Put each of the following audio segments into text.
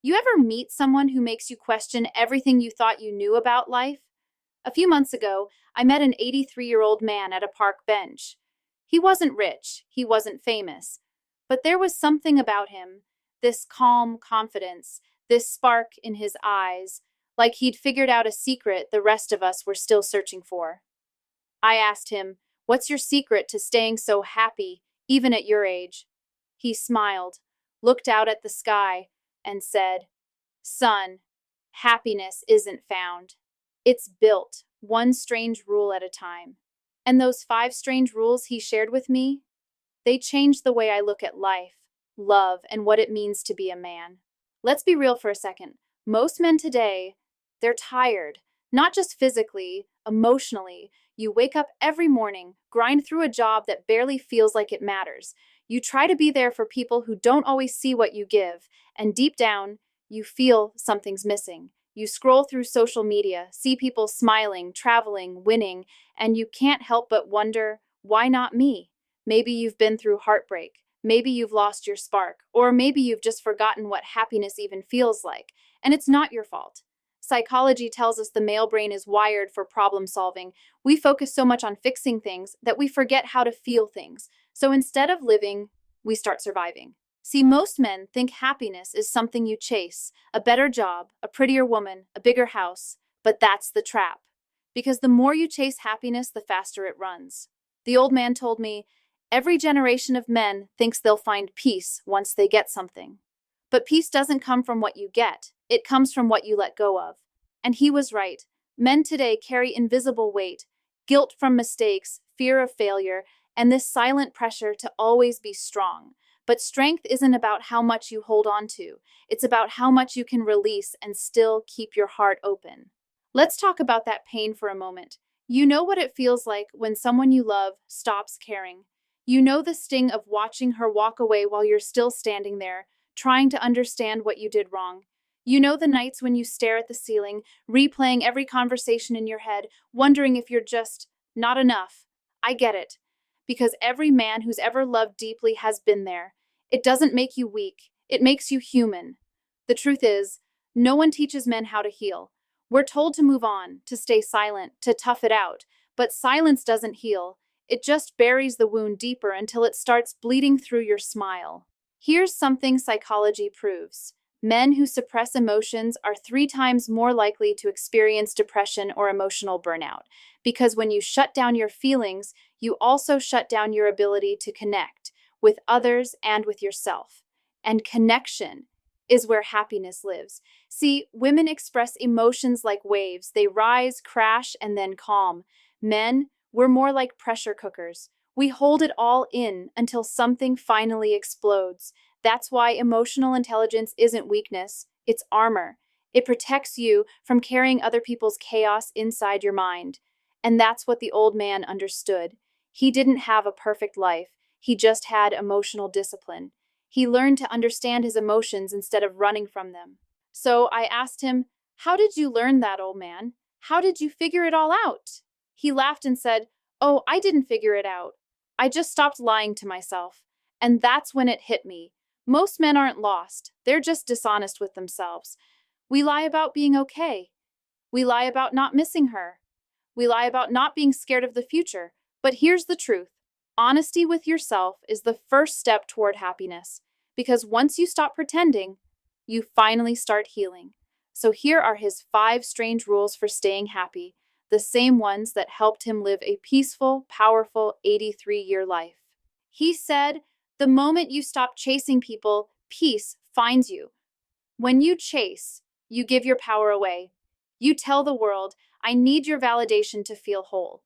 You ever meet someone who makes you question everything you thought you knew about life? A few months ago, I met an 83-year-old man at a park bench. He wasn't rich, he wasn't famous, but there was something about him, this calm confidence, this spark in his eyes, like he'd figured out a secret the rest of us were still searching for. I asked him, "What's your secret to staying so happy, even at your age?" He smiled, looked out at the sky, and said, "Son, happiness isn't found. It's built, one strange rule at a time." And those 5 strange rules he shared with me, they changed the way I look at life, love, and what it means to be a man. Let's be real for a second. Most men today, they're tired, not just physically, emotionally. You wake up every morning, grind through a job that barely feels like it matters. You try to be there for people who don't always see what you give, and deep down, you feel something's missing. You scroll through social media, see people smiling, traveling, winning, and you can't help but wonder, why not me? Maybe you've been through heartbreak. Maybe you've lost your spark. Or maybe you've just forgotten what happiness even feels like. And it's not your fault. Psychology tells us the male brain is wired for problem solving. We focus so much on fixing things that we forget how to feel things. So instead of living, we start surviving. See, most men think happiness is something you chase, a better job, a prettier woman, a bigger house. But that's the trap. Because the more you chase happiness, the faster it runs. The old man told me, every generation of men thinks they'll find peace once they get something. But peace doesn't come from what you get. It comes from what you let go of. And he was right. Men today carry invisible weight, guilt from mistakes, fear of failure, and this silent pressure to always be strong. But strength isn't about how much you hold on to. It's about how much you can release and still keep your heart open. Let's talk about that pain for a moment. You know what it feels like when someone you love stops caring. You know the sting of watching her walk away while you're still standing there, trying to understand what you did wrong. You know the nights when you stare at the ceiling, replaying every conversation in your head, wondering if you're just not enough. I get it, because every man who's ever loved deeply has been there. It doesn't make you weak, it makes you human. The truth is, no one teaches men how to heal. We're told to move on, to stay silent, to tough it out, but silence doesn't heal. It just buries the wound deeper until it starts bleeding through your smile. Here's something psychology proves. Men who suppress emotions are 3 times more likely to experience depression or emotional burnout, because when you shut down your feelings, you also shut down your ability to connect with others and with yourself. And connection is where happiness lives. See, women express emotions like waves. They rise, crash, and then calm. Men, we're more like pressure cookers. We hold it all in until something finally explodes. That's why emotional intelligence isn't weakness, it's armor. It protects you from carrying other people's chaos inside your mind. And that's what the old man understood. He didn't have a perfect life, he just had emotional discipline. He learned to understand his emotions instead of running from them. So I asked him, "How did you learn that, old man? How did you figure it all out?" He laughed and said, "Oh, I didn't figure it out. I just stopped lying to myself." And that's when it hit me. Most men aren't lost, they're just dishonest with themselves. We lie about being okay. We lie about not missing her. We lie about not being scared of the future. But here's the truth. Honesty with yourself is the first step toward happiness. Because once you stop pretending, you finally start healing. So here are his 5 strange rules for staying happy, the same ones that helped him live a peaceful, powerful 83-year life. He said, the moment you stop chasing people, peace finds you. When you chase, you give your power away. You tell the world, I need your validation to feel whole.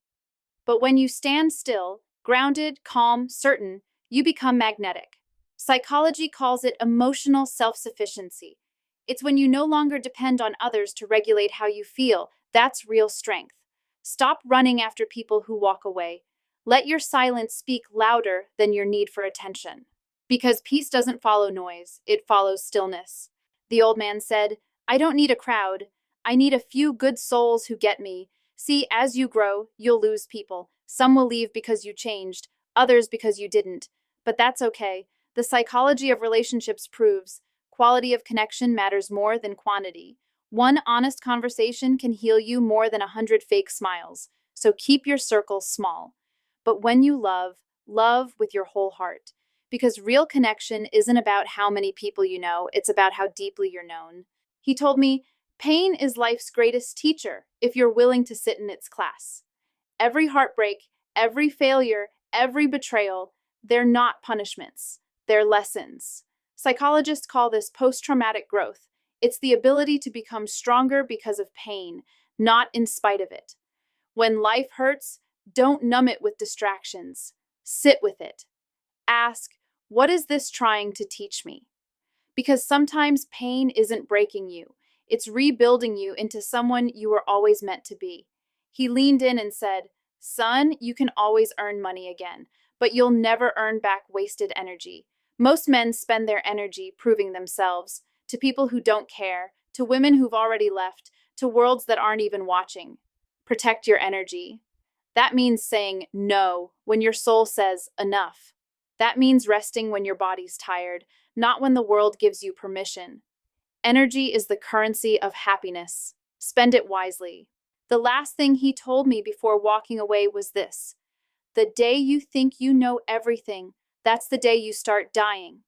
But when you stand still, grounded, calm, certain, you become magnetic. Psychology calls it emotional self-sufficiency. It's when you no longer depend on others to regulate how you feel. That's real strength. Stop running after people who walk away. Let your silence speak louder than your need for attention. Because peace doesn't follow noise, it follows stillness. The old man said, I don't need a crowd. I need a few good souls who get me. See, as you grow, you'll lose people. Some will leave because you changed, others because you didn't. But that's okay. The psychology of relationships proves Quality of connection matters more than quantity. One honest conversation can heal you more than 100 fake smiles, so keep your circle small. But when you love, love with your whole heart. Because real connection isn't about how many people you know, it's about how deeply you're known. He told me, pain is life's greatest teacher if you're willing to sit in its class. Every heartbreak, every failure, every betrayal, they're not punishments, they're lessons. Psychologists call this post-traumatic growth. It's the ability to become stronger because of pain, not in spite of it. When life hurts, don't numb it with distractions. Sit with it. Ask, what is this trying to teach me? Because sometimes pain isn't breaking you, it's rebuilding you into someone you were always meant to be. He leaned in and said, son, you can always earn money again, but you'll never earn back wasted energy. Most men spend their energy proving themselves to people who don't care, to women who've already left, to worlds that aren't even watching. Protect your energy. That means saying no when your soul says enough. That means resting when your body's tired, not when the world gives you permission. Energy is the currency of happiness. Spend it wisely. The last thing he told me before walking away was this: the day you think you know everything, that's the day you start dying.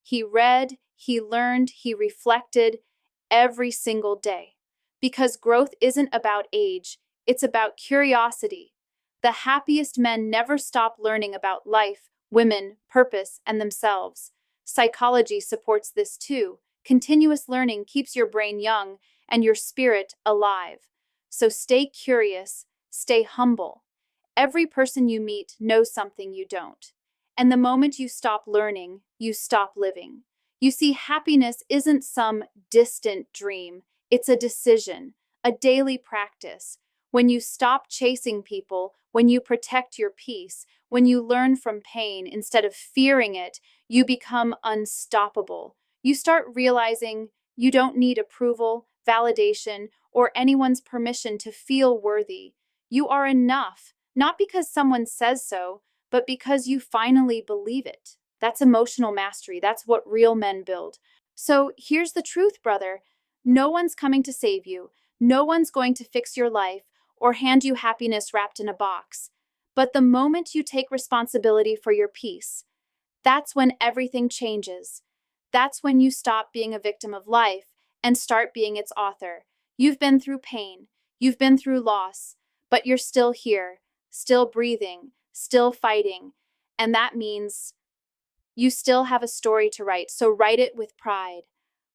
He read, he learned, he reflected every single day. Because growth isn't about age, it's about curiosity. The happiest men never stop learning about life, women, purpose, and themselves. Psychology supports this too. Continuous learning keeps your brain young and your spirit alive. So stay curious, stay humble. Every person you meet knows something you don't. And the moment you stop learning, you stop living. You see, happiness isn't some distant dream. It's a decision, a daily practice. When you stop chasing people, when you protect your peace, when you learn from pain instead of fearing it, you become unstoppable. You start realizing you don't need approval, validation, or anyone's permission to feel worthy. You are enough, not because someone says so, but because you finally believe it. That's emotional mastery. That's what real men build. So here's the truth, brother. No one's coming to save you. No one's going to fix your life or hand you happiness wrapped in a box. But the moment you take responsibility for your peace, that's when everything changes. That's when you stop being a victim of life and start being its author. You've been through pain. You've been through loss, but you're still here, still breathing, still fighting. And that means you still have a story to write. So write it with pride.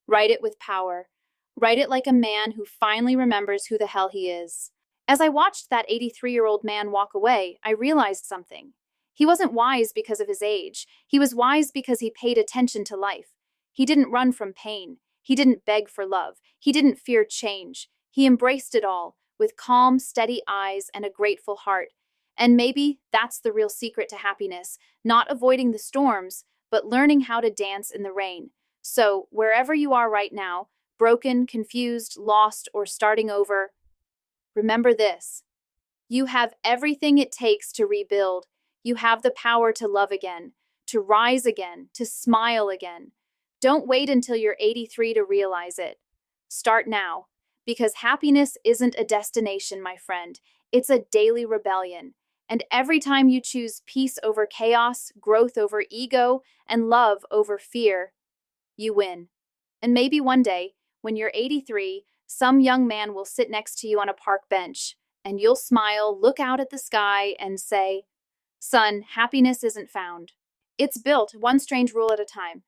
Write it with power. Write it like a man who finally remembers who the hell he is. As I watched that 83-year-old man walk away, I realized something. He wasn't wise because of his age. He was wise because he paid attention to life. He didn't run from pain. He didn't beg for love. He didn't fear change. He embraced it all with calm, steady eyes and a grateful heart. And maybe that's the real secret to happiness, not avoiding the storms, but learning how to dance in the rain. So, wherever you are right now, broken, confused, lost, or starting over, remember this: you have everything it takes to rebuild. You have the power to love again, to rise again, to smile again. Don't wait until you're 83 to realize it. Start now, because happiness isn't a destination, my friend. It's a daily rebellion. And every time you choose peace over chaos, growth over ego, and love over fear, you win. And maybe one day, when you're 83, some young man will sit next to you on a park bench, and you'll smile, look out at the sky, and say, son, happiness isn't found. It's built one strange rule at a time.